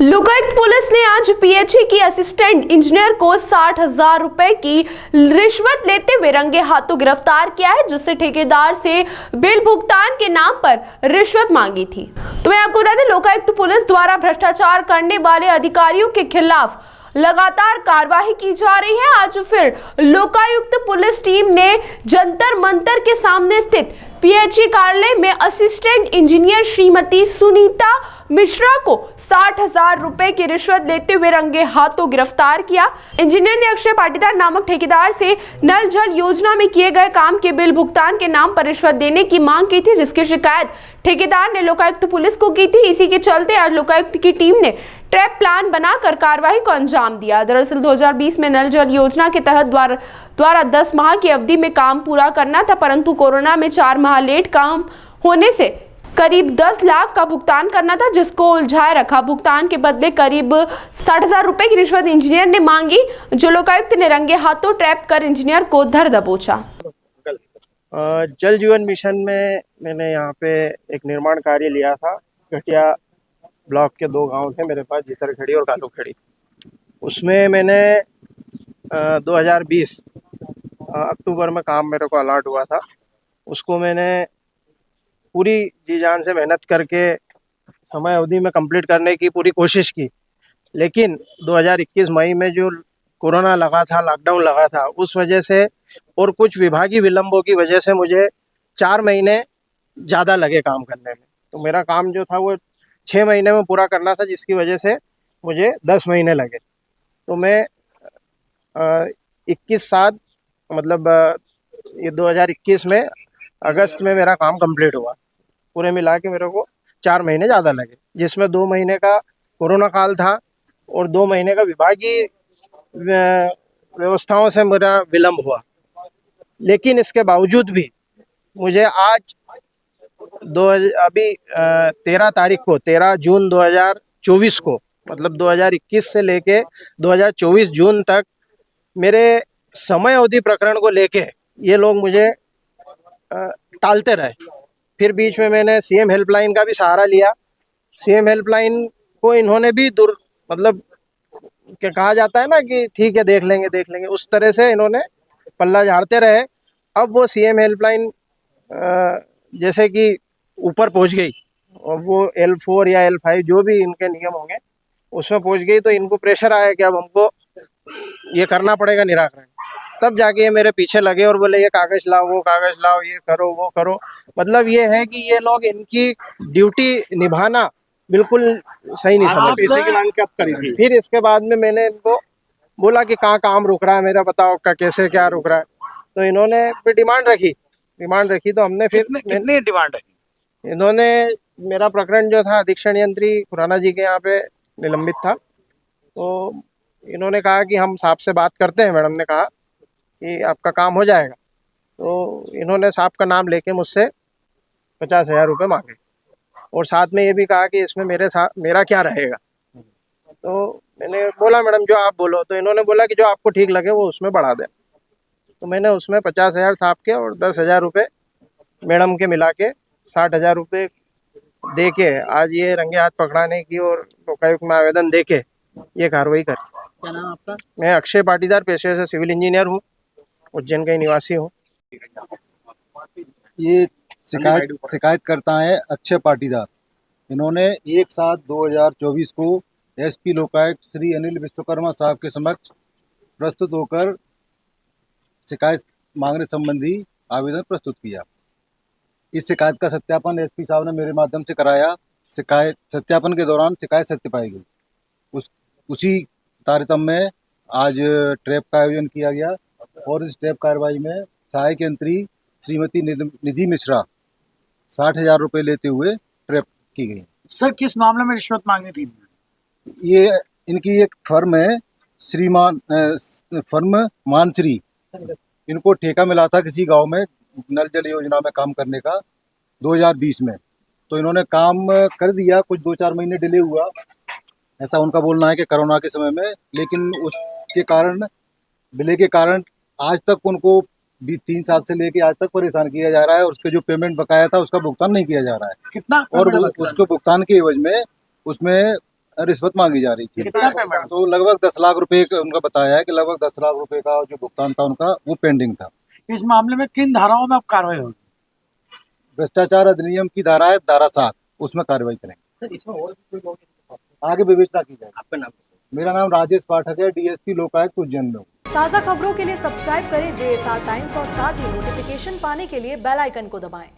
Lokayukta police ने आज PHE की असिस्टेंट इंजीनियर को 60,000 रुपए की रिश्वत लेते हुए रंगे हाथों गिरफ्तार किया है, जिससे ठेकेदार से बिल भुगतान के नाम पर रिश्वत मांगी थी। तो मैं आपको बता दें, लोकायुक्त पुलिस द्वारा भ्रष्टाचार करने वाले अधिकारियों के खिलाफ लगातार कार्रवाई की जा रही है। आज फिर लोकायुक्त पुलिस टीम ने जंतर मंतर के सामने स्थित पीएचई कार्यालय में असिस्टेंट इंजीनियर श्रीमती सुनीता मिश्रा को 60,000 रुपए की रिश्वत लेते हुए रंगे हाथों गिरफ्तार किया। इंजीनियर ने अक्षय पाटीदार नामक ठेकेदार से नल जल योजना में किए गए काम के बिल भुगतान के नाम पर रिश्वत देने की मांग की थी, जिसकी शिकायत ठेकेदार ने लोकायुक्त पुलिस को की थी। इसी के चलते आज लोकायुक्त की टीम ने ट्रैप प्लान बनाकर कार्रवाई को अंजाम दिया। दरअसल 2020 में नल जल योजना के तहत द्वारा 10 माह की अवधि में काम पूरा करना था, परंतु कोरोना में 4 माह लेट काम होने से करीब 10 लाख का भुगतान करना था, जिसको उलझाए रखा। भुगतान के बदले करीब 60,000 रुपए की रिश्वत इंजीनियर ने मांगी, जो लोकायुक्त ने रंगे हाथों ट्रैप कर इंजीनियर को धर दबोचा। जल जीवन मिशन में मैंने यहाँ पे एक निर्माण कार्य लिया था। घटिया ब्लॉक के 2 गांव थे मेरे पास, जितरखेड़ी और कालूखेड़ी। उसमें मैंने 2020 अक्टूबर में काम मेरे को अलॉट हुआ था। उसको मैंने पूरी जी जान से मेहनत करके समय अवधि में कंप्लीट करने की पूरी कोशिश की, लेकिन 2021 मई में जो कोरोना लगा था, लॉकडाउन लगा था, उस वजह से और कुछ विभागीय विलंबों की वजह से मुझे 4 महीने ज़्यादा लगे काम करने में। तो मेरा काम जो था वो 6 महीने में पूरा करना था, जिसकी वजह से मुझे 10 महीने लगे। तो मैं 21/7 मतलब ये 2021 में अगस्त में मेरा काम कंप्लीट हुआ। पूरे मिला के मेरे को 4 महीने ज़्यादा लगे, जिसमें 2 महीने का कोरोना काल था और 2 महीने का विभागीय व्यवस्थाओं से मेरा विलंब हुआ। लेकिन इसके बावजूद भी मुझे आज 13 जून 2024 को, मतलब 2021 से लेके 2024 जून तक मेरे समय अवधि प्रकरण को लेके ये लोग मुझे टालते रहे। फिर बीच में मैंने सीएम हेल्पलाइन का भी सहारा लिया। सीएम हेल्पलाइन को इन्होंने भी मतलब क्या कहा जाता है ना कि ठीक है देख लेंगे, उस तरह से इन्होंने पल्ला झाड़ते रहे। अब वो सीएम हेल्पलाइन जैसे कि ऊपर पहुंच गई और वो L4 या L5 जो भी इनके नियम होंगे उसमें पहुंच गई, तो इनको प्रेशर आया कि अब हमको ये करना पड़ेगा निराकरण। तब जाके ये मेरे पीछे लगे और बोले ये कागज लाओ, वो कागज लाओ, ये करो, वो करो। मतलब ये है कि ये लोग इनकी ड्यूटी निभाना बिल्कुल सही नहीं समझते। पैसे की मांग कब करी थी? फिर इसके बाद में मैंने इनको बोला कि कहाँ काम रुक रहा है मेरा, बताओ का कैसे क्या रुक रहा है। तो इन्होंने फिर डिमांड रखी तो हमने फिर कितनी डिमांड रखी? इन्होंने मेरा प्रकरण जो था अधीक्षण यंत्री खुराना जी के यहाँ पे निलंबित था। तो इन्होंने कहा कि हम साहब से बात करते हैं। मैडम ने कहा कि आपका काम हो जाएगा। तो इन्होंने साहब का नाम लेके मुझसे 50,000 रुपये मांगे और साथ में ये भी कहा कि इसमें मेरा क्या रहेगा। तो मैंने बोला मैडम जो आप बोलो। तो इन्होंने बोला कि जो आपको ठीक लगे वो उसमें बढ़ा दें। तो मैंने उसमें 50,000 साहब के और 10,000 रुपये मैडम के मिला के 60,000 रुपये दे के आज ये रंगे हाथ पकड़ाने की और लोकायुक्त में आवेदन दे के ये कार्रवाई करी। क्या नाम आपका? मैं अक्षय पाटीदार, पेशे से सिविल इंजीनियर हूँ, उज्जैन का ही निवासी हूँ। ये शिकायत करता है अक्षय पाटीदार। इन्होंने 1/7/2024 को एसपी लोकायुक्त श्री अनिल विश्वकर्मा साहब के समक्ष प्रस्तुत होकर शिकायत मांगने संबंधी आवेदन प्रस्तुत किया। इस शिकायत का सत्यापन एसपी साहब ने मेरे माध्यम से कराया। शिकायत सत्यापन के दौरान शिकायत सत्य पाई गई। उसी तारतम्य में आज ट्रैप का आयोजन किया गया और इस ट्रैप कार्रवाई में सहायक यंत्री श्रीमती निधि मिश्रा 60,000 रुपये लेते हुए ट्रैप की गई। सर, किस मामले में रिश्वत मांगी थी? ये इनकी एक फर्म है, फर्म मानश्री। इनको ठेका मिला था किसी गांव में नल जल योजना में काम करने का 2020 में। तो इन्होंने काम कर दिया, कुछ 2-4 महीने डिले हुआ, ऐसा उनका बोलना है कि कोरोना के समय में। लेकिन उसके कारण, डिले के कारण आज तक उनको भी 3 साल से लेके आज तक परेशान किया जा रहा है और उसके जो पेमेंट बकाया था उसका भुगतान नहीं किया जा रहा है। कितना? और उसके भुगतान के एवज में उसमें रिश्वत मांगी जा रही थी। कितना पेमेंट? तो लगभग 10 लाख रुपए उनका बताया है कि लगभग 10 लाख रुपए का जो भुगतान था उनका वो पेंडिंग था। इस मामले में किन धाराओं में अब कार्रवाई होगी? भ्रष्टाचार अधिनियम की धारा है धारा 7, उसमें कार्रवाई करेंगे। सर, इसमें और भी कोई लोग आगे विवेचना की जाएगी। आपका नाम? मेरा नाम राजेश पाठक है, डीएसपी लोकायुक्त उज्जैन में हूँ। ताज़ा खबरों के लिए सब्सक्राइब करें JSR टाइम्स और साथ ही नोटिफिकेशन पाने के लिए बेल आइकन को दबाएं।